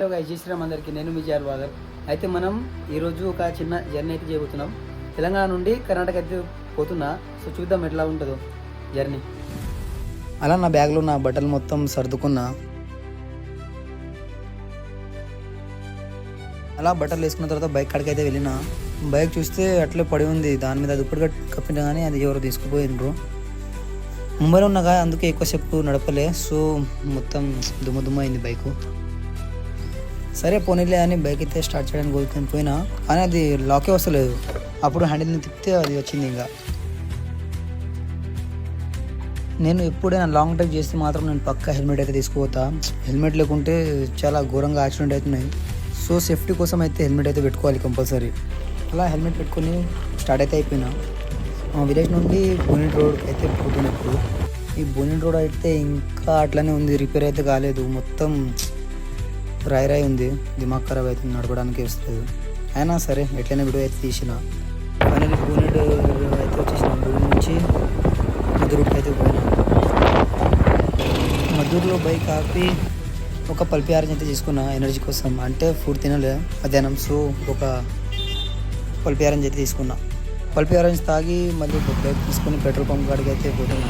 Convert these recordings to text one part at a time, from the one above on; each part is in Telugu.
హలో గైస్, జై శ్రీరామ్ అందరికీ. నేను మీ జార్ బాదర్. అయితే మనం ఈరోజు ఒక చిన్న జర్నీ అయితే చేయబోతున్నాం. తెలంగాణ నుండి కర్ణాటక అయితే పోతున్నా. సో చూద్దాం ఎట్లా ఉంటుందో జర్నీ. అలా నా బ్యాగ్లో నా బట్టలు మొత్తం సర్దుకున్నా. అలా బట్టలు వేసుకున్న తర్వాత బైక్ కాడికి అయితే వెళ్ళిన. బైక్ చూస్తే అట్లే పడి ఉంది. దాని మీద దుప్పటి కప్పినా కానీ అది ఎవరు తీసుకుపోయినరు. ముంబైలో ఉన్నగా అందుకే ఎక్కువసేపు నడపలే. సో మొత్తం దుమ్మ అయింది బైకు. సరే పోనీలే అని బైక్ అయితే స్టార్ట్ చేయడానికి కోరుకొని పోయినా, కానీ అది లాకే వస్తలేదు. అప్పుడు హ్యాండిల్ని తిప్పితే అది వచ్చింది. ఇంకా నేను ఎప్పుడైనా లాంగ్ డ్రైవ్ చేస్తే మాత్రం నేను పక్కా హెల్మెట్ అయితే తీసుకుపోతా. హెల్మెట్ లేకుంటే చాలా ఘోరంగా యాక్సిడెంట్ అవుతున్నాయి. సో సేఫ్టీ కోసం అయితే హెల్మెట్ అయితే పెట్టుకోవాలి కంపల్సరీ. అలా హెల్మెట్ పెట్టుకొని స్టార్ట్ అయితే అయిపోయినా. మా విలేజ్ నుండి బోనిట్ రోడ్ అయితే పోతున్నప్పుడు ఈ బోనిట్ రోడ్ అయితే ఇంకా అట్లనే ఉంది, రిపేర్ అయితే కాలేదు. మొత్తం రాయి ఉంది, దిమాగ్ ఖరాబ్ అవుతుంది, నడపడానికి వస్తుంది. అయినా సరే ఎట్లయినా వీడియో అయితే తీసిన. ఫైనల్ బోనెట్ అయితే వచ్చేసిన. బోనెట్ నుంచి మధురూకి అయితే పోయినా. మధుర్లో బైక్ ఆపి ఒక పల్పి ఆరెంజ్ అయితే తీసుకున్నా ఎనర్జీ కోసం. అంటే ఫుడ్ తినలే మధ్యాహ్నం, సో ఒక పల్పి ఆరెంజ్ అయితే తీసుకున్నా. పల్పి ఆరెంజ్ తాగి మళ్ళీ బైక్ తీసుకొని పెట్రోల్ పంప్ కాడికి అయితే పోతున్నా.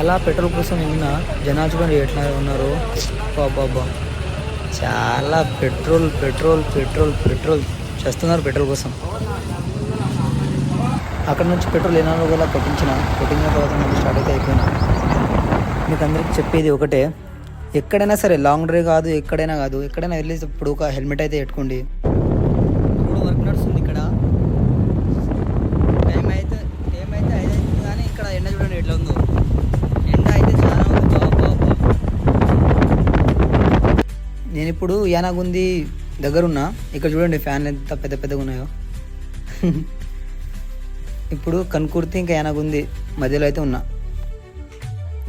అలా పెట్రోల్ కోసం వెళ్ళిన జనాలు చూడండి ఎట్లా ఉన్నారో. బాబా చాలా పెట్రోల్ చేస్తున్నారు పెట్రోల్ కోసం. అక్కడ నుంచి పెట్రోల్ ఏనాలో కూడా కొట్టించిన తర్వాత మళ్ళీ స్టార్ట్ అయితే అయిపోయినా. మీకు అందరికీ చెప్పేది ఒకటే, ఎక్కడైనా సరే లాంగ్ డ్రైవ్ కాదు, ఎక్కడైనా వెళ్ళేటప్పుడు ఒక హెల్మెట్ అయితే పెట్టుకోండి. రోడ్ వర్క్ నడుస్తుంది ఇక్కడ. టైం అయితే 5 అవుతుంది, కానీ ఇక్కడ ఎండ చూడండి ఎట్లా ఉందో. ఎండ అయితే చాలా ఉంది. నేను ఇప్పుడు యానాగుంది దగ్గరున్నా. ఇక్కడ చూడండి ఫ్యాన్లు ఎంత పెద్దగా ఉన్నాయో. ఇప్పుడు కన్కుర్తి ఇంకా యానాగుంది మధ్యలో అయితే ఉన్నా.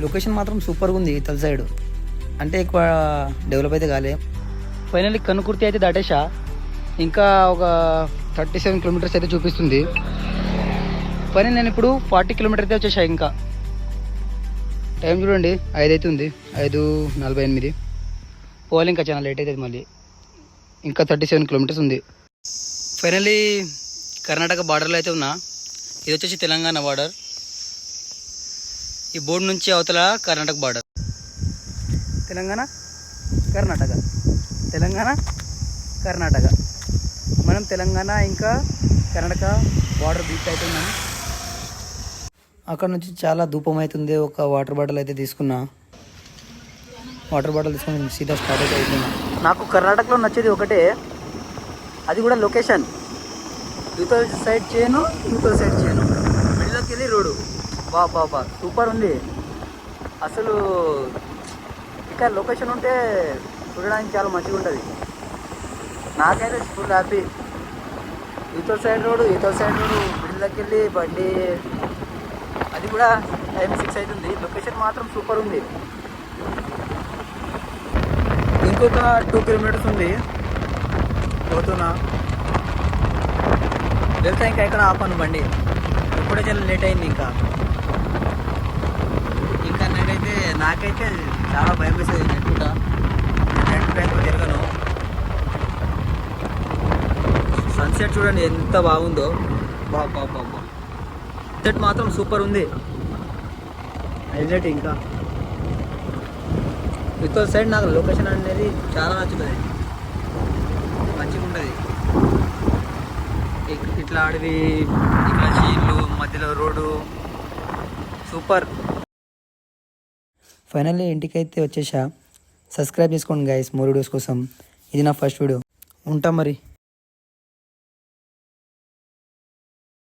లొకేషన్ మాత్రం సూపర్గా ఉంది. తల సైడ్ అంటే ఎక్కువ డెవలప్ అయితే కాలే. ఫైనల్లీ కన్కుర్తి అయితే దాటేసా. ఇంకా ఒక 37 కిలోమీటర్స్ అయితే చూపిస్తుంది. ఫైనల్ నేను ఇప్పుడు 40 కిలోమీటర్ అయితే వచ్చేసా. ఇంకా టైం చూడండి 5 అయితే ఉంది, 5:48. పోవాలి ఇంకా చాలా లేట్ అవుతుంది. మళ్ళీ ఇంకా 37 కిలోమీటర్స్ ఉంది. ఫైనల్లీ కర్ణాటక బార్డర్లో అయితే ఉన్నా. ఇది వచ్చేసి తెలంగాణ బార్డర్. ఈ బోర్డు నుంచి అవతల కర్ణాటక బార్డర్. తెలంగాణ కర్ణాటక. మనం తెలంగాణ ఇంకా కర్ణాటక బార్డర్ బీచ్ అయితే ఉన్నాం. అక్కడ నుంచి చాలా ధూపం అవుతుంది. ఒక వాటర్ బాటిల్ అయితే తీసుకున్నా. వాటర్ బాటిల్ తీసుకొని సీదా స్టార్ట్ అయితే అయిపోయినా. నాకు కర్ణాటకలో నచ్చేది ఒకటే, అది కూడా లొకేషన్. యూతల్ సైడ్ చేయను మిడిల్లోకి వెళ్ళి రోడ్డు. బాబా సూపర్ ఉంది అసలు. ఇంకా లొకేషన్ ఉంటే చూడడానికి చాలా మంచిగా ఉంటుంది. నాకైతే ఫుల్ హ్యాపీ. యూతల్ సైడ్ రోడ్డు మిడిల్లోకి వెళ్ళి బండి. అది కూడా టైం 6 అవుతుంది. లొకేషన్ మాత్రం సూపర్ ఉంది. ఇంకొక 2 కిలోమీటర్స్ ఉంది పోతున్నా. వెళ్తా ఇంకా ఎక్కడ ఆపాను బండి. ఇప్పుడే చాలా లేట్ అయింది. ఇంకా నాకైతే చాలా భయం వేసేది. నెట్టుకుంటా టైంలో తిరగను. సన్సెట్ చూడండి ఎంత బాగుందో. బాబా సన్సెట్ మాత్రం సూపర్ ఉంది. హైలైట్. ఇంకా వితౌట్ సైడ్ నాకు లొకేషన్ అనేది చాలా నచ్చుతుంది, మంచిగా ఉంటుంది. ఇట్లా అడవి, ఇట్లా చీళ్ళు, మధ్యలో రోడ్డు సూపర్. ఫైనల్లీ ఇంటికైతే వచ్చేసా. సబ్స్క్రైబ్ చేసుకోండి గైస్ మోర్ వీడియోస్ కోసం. ఇది నా ఫస్ట్ వీడియో. ఉంటా మరి.